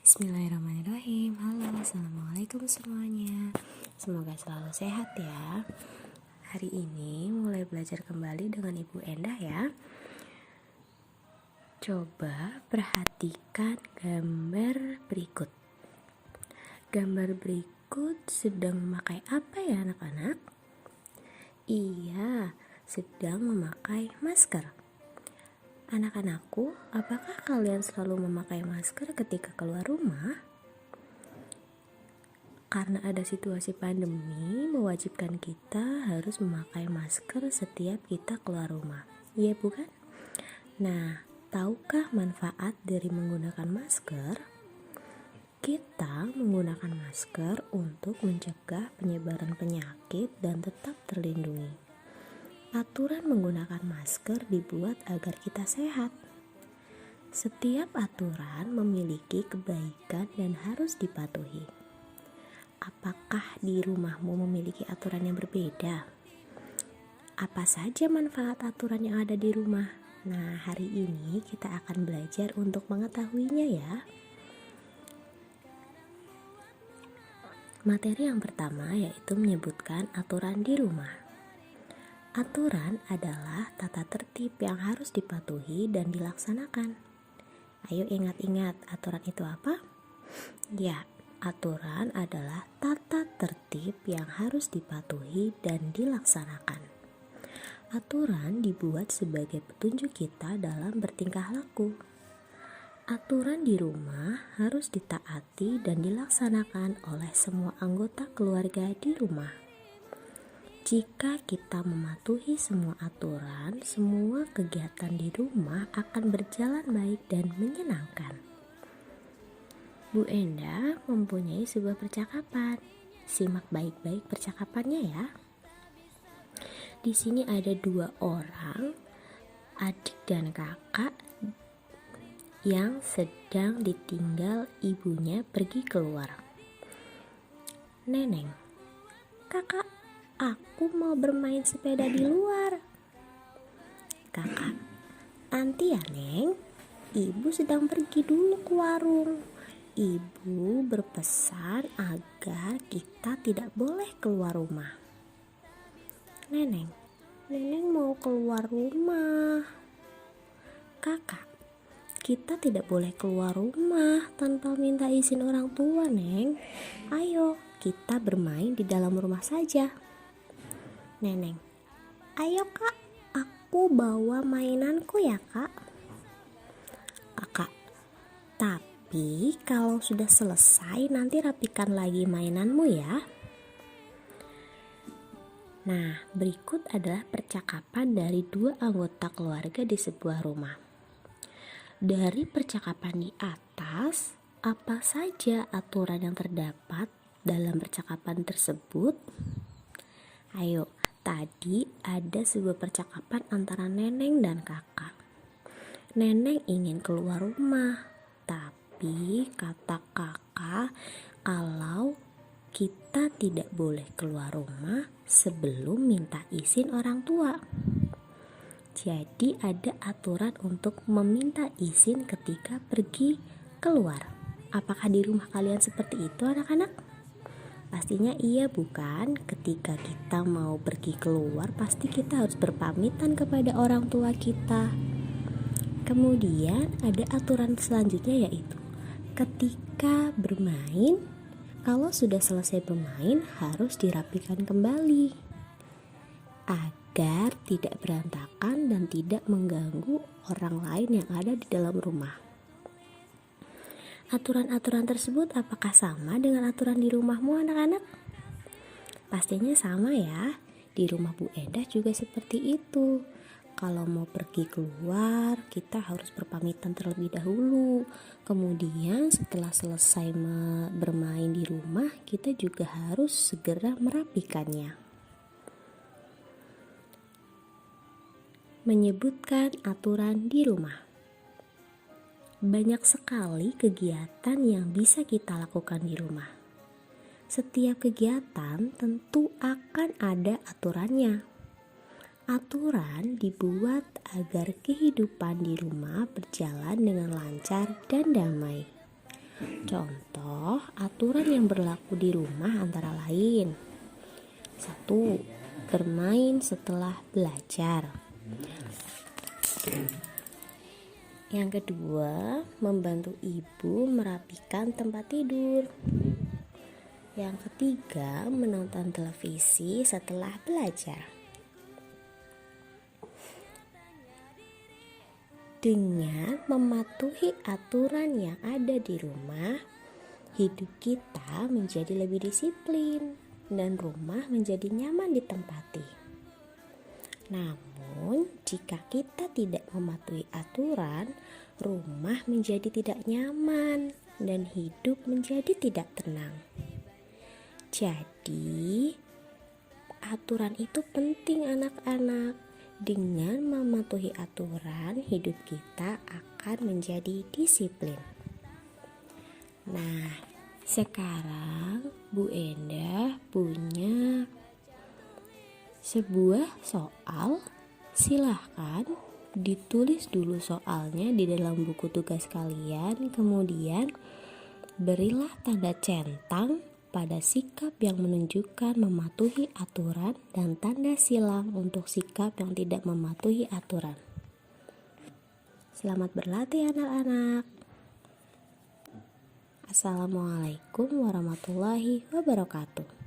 Bismillahirrahmanirrahim. Halo, assalamualaikum semuanya. Semoga selalu sehat ya. Hari ini mulai belajar kembali dengan Ibu Endah ya. Coba perhatikan gambar berikut. Gambar berikut sedang memakai apa ya anak-anak? Iya, sedang memakai masker. Anak-anakku, apakah kalian selalu memakai masker ketika keluar rumah? Karena ada situasi pandemi, mewajibkan kita harus memakai masker setiap kita keluar rumah. Iya bukan? Nah, tahukah manfaat dari menggunakan masker? Kita menggunakan masker untuk mencegah penyebaran penyakit dan tetap terlindungi. Aturan menggunakan masker dibuat agar kita sehat. Setiap aturan memiliki kebaikan dan harus dipatuhi. Apakah di rumahmu memiliki aturan yang berbeda? Apa saja manfaat aturan yang ada di rumah? Nah, hari ini kita akan belajar untuk mengetahuinya ya. Materi yang pertama yaitu menyebutkan aturan di rumah. Aturan adalah tata tertib yang harus dipatuhi dan dilaksanakan. Ayo ingat-ingat, aturan itu apa? Ya, aturan adalah tata tertib yang harus dipatuhi dan dilaksanakan. Aturan dibuat sebagai petunjuk kita dalam bertingkah laku. Aturan di rumah harus ditaati dan dilaksanakan oleh semua anggota keluarga di rumah. Jika kita mematuhi semua aturan, semua kegiatan di rumah akan berjalan baik dan menyenangkan. Bu Endah mempunyai sebuah percakapan. Simak baik-baik percakapannya ya. Di sini ada dua orang, adik dan kakak, yang sedang ditinggal ibunya pergi keluar. Neneng, kakak, aku mau bermain sepeda di luar. Kakak, nanti ya Neng, ibu sedang pergi dulu ke warung. Ibu berpesan agar kita tidak boleh keluar rumah. Neneng mau keluar rumah. Kakak, kita tidak boleh keluar rumah tanpa minta izin orang tua Neng. Ayo kita bermain di dalam rumah saja. Neneng, ayo kak, aku bawa mainanku ya kak. Kakak, tapi kalau sudah selesai nanti rapikan lagi mainanmu ya. Nah, berikut adalah percakapan dari dua anggota keluarga di sebuah rumah. Dari percakapan di atas, apa saja aturan yang terdapat dalam percakapan tersebut? Ayo, tadi ada sebuah percakapan antara Neneng dan kakak. Neneng ingin keluar rumah, tapi kata kakak kalau kita tidak boleh keluar rumah sebelum minta izin orang tua. Jadi ada aturan untuk meminta izin ketika pergi keluar. Apakah di rumah kalian seperti itu anak-anak? Pastinya iya bukan? Ketika kita mau pergi keluar pasti kita harus berpamitan kepada orang tua kita. Kemudian ada aturan selanjutnya yaitu ketika bermain, kalau sudah selesai bermain harus dirapikan kembali agar tidak berantakan dan tidak mengganggu orang lain yang ada di dalam rumah. Aturan-aturan tersebut apakah sama dengan aturan di rumahmu anak-anak? Pastinya sama ya. Di rumah Bu Endah juga seperti itu. Kalau mau pergi keluar, kita harus berpamitan terlebih dahulu. Kemudian setelah selesai bermain di rumah, kita juga harus segera merapikannya. Menyebutkan aturan di rumah. Banyak sekali kegiatan yang bisa kita lakukan di rumah. Setiap kegiatan tentu akan ada aturannya. Aturan dibuat agar kehidupan di rumah berjalan dengan lancar dan damai. Contoh aturan yang berlaku di rumah antara lain: 1. Bermain setelah belajar. Yang kedua, membantu ibu merapikan tempat tidur. Yang ketiga, menonton televisi setelah belajar. Dengan mematuhi aturan yang ada di rumah, hidup kita menjadi lebih disiplin dan rumah menjadi nyaman ditempati. Namun, jika kita tidak mematuhi aturan, rumah menjadi tidak nyaman dan hidup menjadi tidak tenang. Jadi, aturan itu penting anak-anak. Dengan mematuhi aturan, hidup kita akan menjadi disiplin. Nah, sekarang Bu Endah punya sebuah soal. Silahkan ditulis dulu soalnya di dalam buku tugas kalian. Kemudian berilah tanda centang pada sikap yang menunjukkan mematuhi aturan dan tanda silang untuk sikap yang tidak mematuhi aturan. Selamat berlatih anak-anak. Assalamualaikum warahmatullahi wabarakatuh.